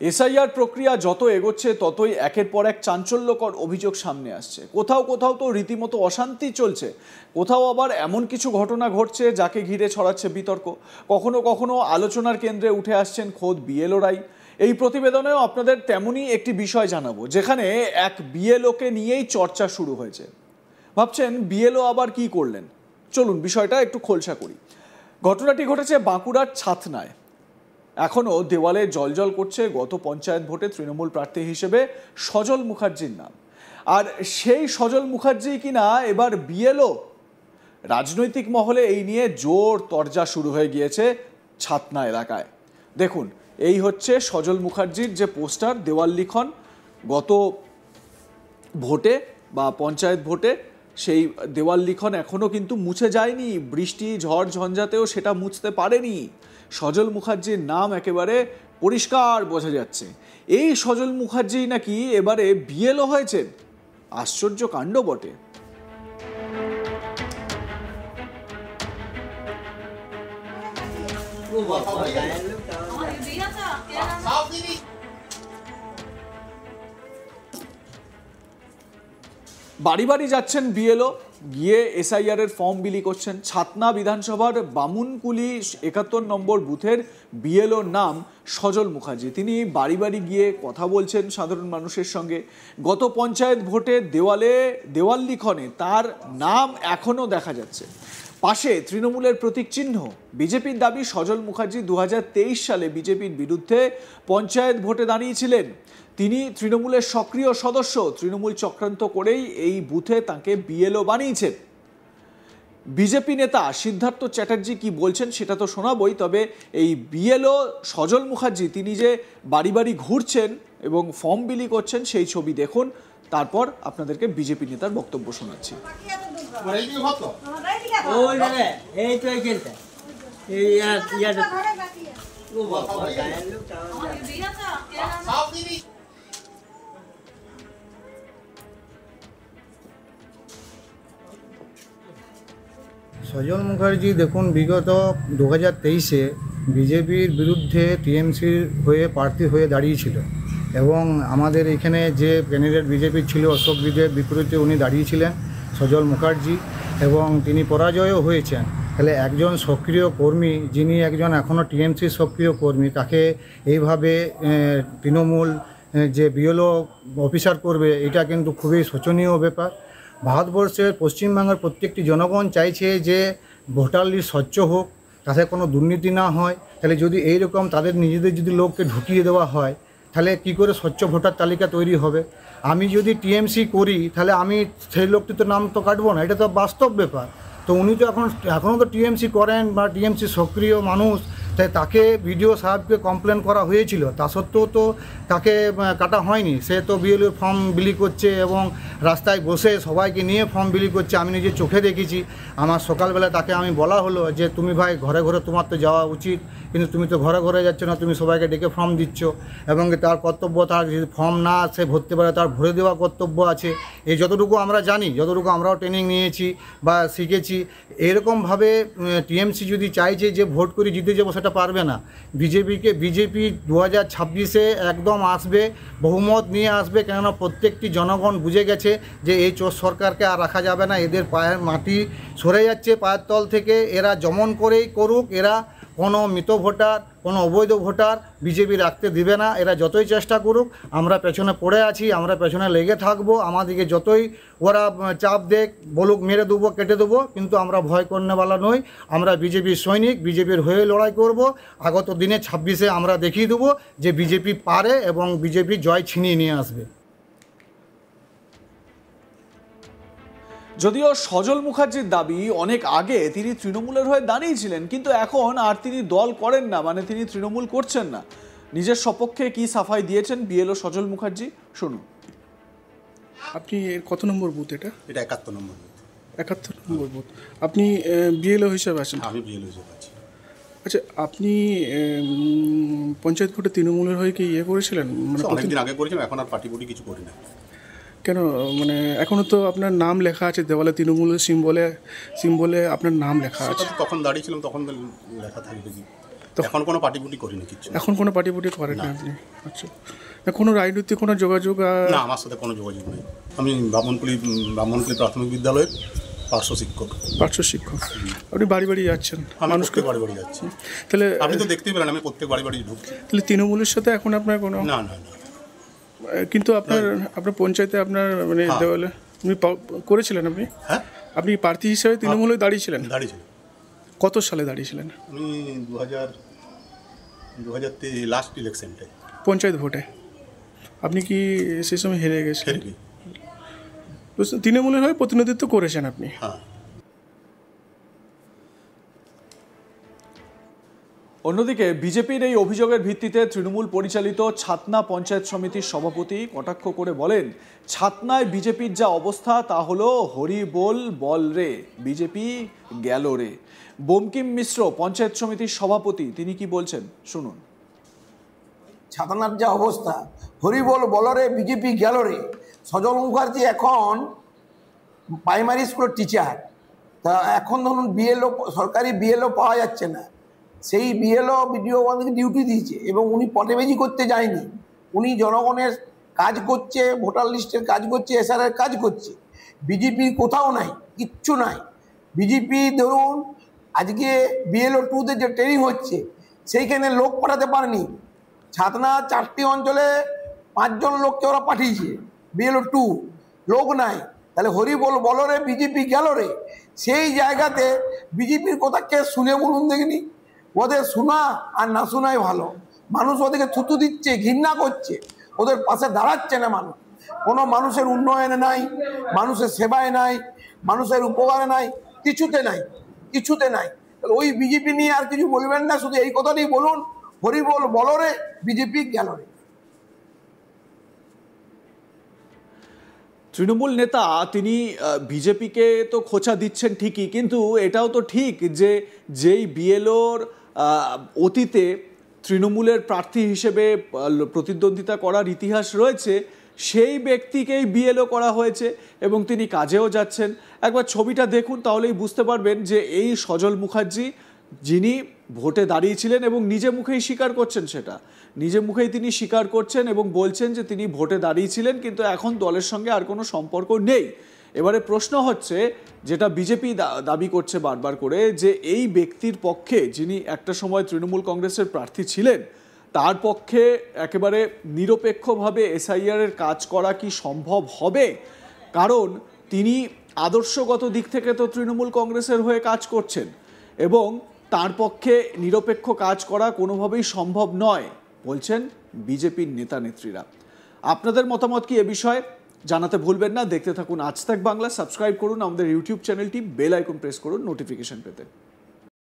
SIR প্রক্রিয়া যত এগোচ্ছে ততই একের পর এক চাঞ্চল্যকর অভিযোগ সামনে আসছে। কোথাও কোথাও তো রীতিমতো অশান্তি চলছে, কোথাও আবার এমন কিছু ঘটনা ঘটছে যাকে ঘিরে ছড়াচ্ছে বিতর্ক। কখনো কখনো আলোচনার কেন্দ্রে উঠে আসছেন খোদ বিএলওরাই। এই প্রতিবেদনেও আপনাদের তেমনই একটি বিষয় জানাবো, যেখানে এক বিএলওকে নিয়েই চর্চা শুরু হয়েছে। ভাবছেন বিএলও আবার কি করলেন? চলুন বিষয়টা একটু খোলসা করি। ঘটনাটি ঘটেছে বাঁকুড়ার ছাতনায়। এখনও দেওয়ালে জলজল করছে গত পঞ্চায়েত ভোটে তৃণমূল প্রার্থী হিসেবে সজল মুখার্জির নাম। আর সেই সজল মুখার্জি কিনা এবার বিএলও। রাজনৈতিক মহলে এই নিয়ে জোর তরজা শুরু হয়ে গিয়েছে ছাতনা এলাকায়। দেখুন, এই হচ্ছে সজল মুখার্জির যে পোস্টার, দেওয়াল লিখন গত ভোটে বা পঞ্চায়েত ভোটে। সেই দেওয়াল লিখন এখনও কিন্তু মুছে যায়নি, বৃষ্টি ঝড় ঝঞ্ঝাতেও সেটা মুছতে পারেনি। সজল মুখার্জির নাম একেবারে পরিষ্কার বোঝা যাচ্ছে। এই সজল মুখার্জি নাকি এবারে বিএলও হয়েছেন। আশ্চর্য কাণ্ড বটে। বাড়ি বাড়ি যাচ্ছেন বিএলও, গিয়ে এসআইআর এর ফর্ম বিলি করছেন। ছাতনা বিধানসভার বামুনকুলি ৭১ নম্বর বুথের বিএলওর নাম সজল মুখার্জি। তিনি বাড়ি বাড়ি গিয়ে কথা বলছেন সাধারণ মানুষের সঙ্গে। গত পঞ্চায়েত ভোটে দেওয়াল লিখনে তার নাম এখনও দেখা যাচ্ছে। পাশে তৃণমূলের প্রতীক চিহ্ন। বিজেপির দাবি, সজল মুখার্জি ২০২৩ সালে বিজেপির বিরুদ্ধে পঞ্চায়েত ভোটে দাঁড়িয়েছিলেন। তিনি তৃণমূলের সক্রিয় সদস্য। তৃণমূল চক্রান্ত করেই এই বুথে তাকে বিএলও বানিয়েছেন। বিজেপি নেতা সিদ্ধার্থ চ্যাটার্জি কি বলছেন সেটা তো শোনাবই, তবে এই বিএলও সজল মুখার্জি তিনি যে বাড়ি বাড়ি ঘুরছেন এবং ফর্ম বিলি করছেন সেই ছবি দেখুন, তারপর আপনাদেরকে বিজেপি নেতার বক্তব্য শোনাচ্ছি। সজল মুখার্জি দেখুন, বিগত 2023-এ বিজেপির বিরুদ্ধে টিএমসির হয়ে প্রার্থী হয়ে দাঁড়িয়েছিল এবং আমাদের এখানে যে ক্যান্ডিডেট বিজেপির ছিল অশোক বিদের বিপরীতে উনি দাঁড়িয়েছিলেন সজল মুখার্জি, এবং তিনি পরাজয়ও হয়েছেন। তাহলে একজন সক্রিয় কর্মী, যিনি একজন এখনও টিএমসির সক্রিয় কর্মী, তাকে এইভাবে তৃণমূল যে বিএলও অফিসার করবে, এটা কিন্তু খুবই শোচনীয় ব্যাপার। ভারতবর্ষের পশ্চিমবঙ্গের প্রত্যেকটি জনগণ চাইছে যে ভোটার লিস্ট স্বচ্ছ হোক, তাতে কোনো দুর্নীতি না হয়। তাহলে যদি এইরকম তাদের নিজেদের যদি লোককে ঢুকিয়ে দেওয়া হয়, তাহলে কি করে স্বচ্ছ ভোটার তালিকা তৈরি হবে? আমি যদি টিএমসি করি তাহলে আমি সেই লোকটি তো নাম তো কাটবো না, এটা তো বাস্তব ব্যাপার। তো উনি তো এখনও তো টিএমসি করেন বা টিএমসি সক্রিয় মানুষ, তাই তাকে বিডিও সাহেবকে কমপ্লেন করা হয়েছিল, তা সত্ত্বেও তো তাকে কাটা হয়নি। সে তো বিএলও ফর্ম বিলি করছে এবং রাস্তায় বসে সবাইকে নিয়ে ফর্ম বিলি করছে। আমি নিজে চোখে দেখেছি। আমার সকালবেলা তাকে আমি বলা হলো যে তুমি ভাই ঘরে ঘরে তোমার তো যাওয়া উচিত, কিন্তু তুমি তো ঘরে ঘরে যাচ্ছ না, তুমি সবাইকে ডেকে ফর্ম দিচ্ছ। এবং তার কর্তব্য, তার যদি ফর্ম না সে ভরতে পারে তার ভরে দেওয়া কর্তব্য আছে। এই যতটুকু আমরা জানি, যতটুকু আমরাও ট্রেনিং নিয়েছি বা শিখেছি, এরকমভাবে টিএমসি যদি চাইছে যে ভোট করে জিতে যাবো, সেটা পারবে না। বিজেপি 2026-এ একদম আসবে, বহুমত নিয়ে আসবে। কেননা প্রত্যেকটি জনগণ বুঝে গেছে যে এই চোর সরকারকে আর রাখা যাবে না। এদের পায়ের মাটি সরে যাচ্ছে পায়ের তল থেকে। এরা যেমন করেই করুক, এরা কোনো মৃত ভোটার, কোনো অবৈধ ভোটার বিজেপি রাখতে দিবে না। এরা যতই চেষ্টা করুক, আমরা পেছনে পড়ে আছি, আমরা পেছনে লেগে থাকবো। আমাদেরকে যতই ওরা চাপ দেখ, বলুক মেরে দেবো, কেটে দেবো, কিন্তু আমরা ভয় করনেওয়ালা নই। আমরা বিজেপির সৈনিক, বিজেপির হয়ে লড়াই করব। আগত দিনে 26-এ আমরা দেখিয়ে দেবো যে বিজেপি পারে এবং বিজেপি জয় ছিনিয়ে নিয়ে আসবে। যদিও সজল মুখার্জির দাবি অনেক আগে তিনি তৃণমূলের হয়ে দাঁড়িয়েছিলেন, কিন্তু এখন আর তিনি দল করেন না, মানে তিনি তৃণমূল করছেন না। নিজের সপক্ষে কি সাফাই দিয়েছেন বিএলও সজল মুখার্জি, শুনুন। আপনি কত নম্বর বুথ? এটা 71 নম্বর বুথ। 71 নম্বর বুথ। আপনি বিএলও হিসেবে আছেন? আমি বিএলও হিসেবে আছি। আচ্ছা, আপনি পঞ্চায়েত ভোটে তৃণমূলের হয়ে কি করেছিলেন? মানে অনেকদিন আগে করেছিলাম, এখন আর পার্টি কিছু করি না। কেন? মানে এখনও তো আপনার নাম লেখা আছে দেওয়ালে, তৃণমূলের সিম্বলে আপনার নাম লেখা আছে। তখন দাঁড়িয়েছিলাম, তখন লেখা থাকবে কি? এখন কোনো পার্টিপুটি করি না কিচ্ছু। এখন কোনো পার্টি করেন না আপনি? আচ্ছা, না কোনো রাজনৈতিক কোনো যোগাযোগ? না, আমার সাথে কোনো যোগাযোগ নেই। আমি ব্রাহ্মণকুলি প্রাথমিক বিদ্যালয়ের পার্শ্ব শিক্ষক। পার্শ্ব শিক্ষক। আপনি বাড়ি বাড়ি যাচ্ছেন আমি মানুষকে? প্রত্যেক বাড়ি বাড়ি যাচ্ছি। তাহলে আপনি তো দেখতেই পেলেন আমি প্রত্যেক বাড়ি বাড়ি ঢুকছি। তাহলে তৃণমূলের সাথে এখন আপনার কোনো? না না না। কিন্তু আপনার পঞ্চায়েতে আপনার মানে হ্যাঁ। দেওয়ালে আপনি করেছিলেন? আপনি হ্যাঁ, আপনি প্রার্থী হিসেবে তৃণমূলে দাঁড়িয়েছিলেন? দাঁড়িয়েছিল। কত সালে দাঁড়িয়েছিলেন? আমি 2023 লাস্ট ইলেকশনটায় পঞ্চায়েত ভোটে। আপনি কি সেই সময় হেরে গেছেন? হেরে গিয়ে। তৃণমূলের হয়ে প্রতিনিধিত্ব করেছেন আপনি? হ্যাঁ। অন্যদিকে বিজেপির এই অভিযোগের ভিত্তিতে তৃণমূল পরিচালিত ছাতনা পঞ্চায়েত সমিতির সভাপতি কটাক্ষ করে বলেন, ছাতনায় বিজেপির যা অবস্থা তা হলো হরি বল বল রে, বিজেপি গেল রে। বঙ্কিম মিশ্র পঞ্চায়েত সমিতির সভাপতি, তিনি কি বলছেন শুনুন। ছাতনার যা অবস্থা, হরিবল বলরে বিজেপি গেল রে। সজল মুখার্জি এখন প্রাইমারি স্কুলের টিচার, তা এখন ধরুন বিএলও, সরকারি বিএলও পাওয়া যাচ্ছে না। সেই বিএলও বিডিও ওয়ানকে ডিউটি দিয়েছে এবং উনি পটেবেজি করতে যায়নি। উনি জনগণের কাজ করছে, ভোটার লিস্টের কাজ করছে, এসআরের কাজ করছে। বিজেপি কোথাও নাই, কিচ্ছু নাই। বিজেপি ধরুন আজকে বিএলও 2তে যে ট্রেনিং হচ্ছে সেইখানে লোক পাঠাতে পারেনি। ছাতনা 4টি অঞ্চলে 5 জন লোককে ওরা পাঠিয়েছে, বিএলও 2 লোক নাই। তাহলে হরিবল বলরে বিজেপি গেল রে। সেই জায়গাতে বিজেপির কথা কে শুনে বলুন দেখিনি? ওদের শোনা আর না শোনাই ভালো। মানুষ ওদেরকে থুতু দিচ্ছে, ঘৃণা করছে, ওদের পাশে দাঁড়াচ্ছে না মানুষ। কোনো মানুষের উন্নয়নে নাই, মানুষের সেবায় নাই, মানুষের উপকারে নাই, কিছুতে নাই, কিছুতে নাই। তাহলে ওই বিজেপি নিয়ে আর কিছু বলবেন না, শুধু এই কথাটাই বলুন, হরিবল বলরে বিজেপি গেল রে। তৃণমূল নেতা তিনি বিজেপিকে তো খোঁচা দিচ্ছেন ঠিকই, কিন্তু এটাও তো ঠিক যে যেই বিএলওর অতীতে তৃণমূলের প্রার্থী হিসেবে প্রতিদ্বন্দ্বিতা করার ইতিহাস রয়েছে, সেই ব্যক্তিকেই বিএলও করা হয়েছে এবং তিনি কাজেও যাচ্ছেন। একবার ছবিটা দেখুন, তাহলেই বুঝতে পারবেন যে এই সজল মুখার্জি, যিনি ভোটে দাঁড়িয়েছিলেন এবং নিজে মুখেই স্বীকার করছেন, সেটা নিজে মুখেই তিনি স্বীকার করছেন এবং বলছেন যে তিনি ভোটে দাঁড়িয়েছিলেন কিন্তু এখন দলের সঙ্গে আর কোনো সম্পর্ক নেই। এবারে প্রশ্ন হচ্ছে, যেটা বিজেপি দাবি করছে বারবার করে, যে এই ব্যক্তির পক্ষে, যিনি একটা সময় তৃণমূল কংগ্রেসের প্রার্থী ছিলেন, তার পক্ষে একেবারে নিরপেক্ষভাবে এসআইআরের কাজ করা কি সম্ভব হবে? কারণ তিনি আদর্শগত দিক থেকে তো তৃণমূল কংগ্রেসের হয়ে কাজ করছেন এবং তার পক্ষে নিরপেক্ষ কাজ করা কোনোভাবেই সম্ভব নয় বলছেন বিজেপির নেতা নেত্রীরা। আপনাদের মতামত কি এ বিষয়ে জানাতে ভুলবেন না। দেখতে থাকুন আজ তাক বাংলা, সাবস্ক্রাইব করুন আমাদের ইউটিউব চ্যানেলটি, বেল আইকন প্রেস করুন নোটিফিকেশন পেতে।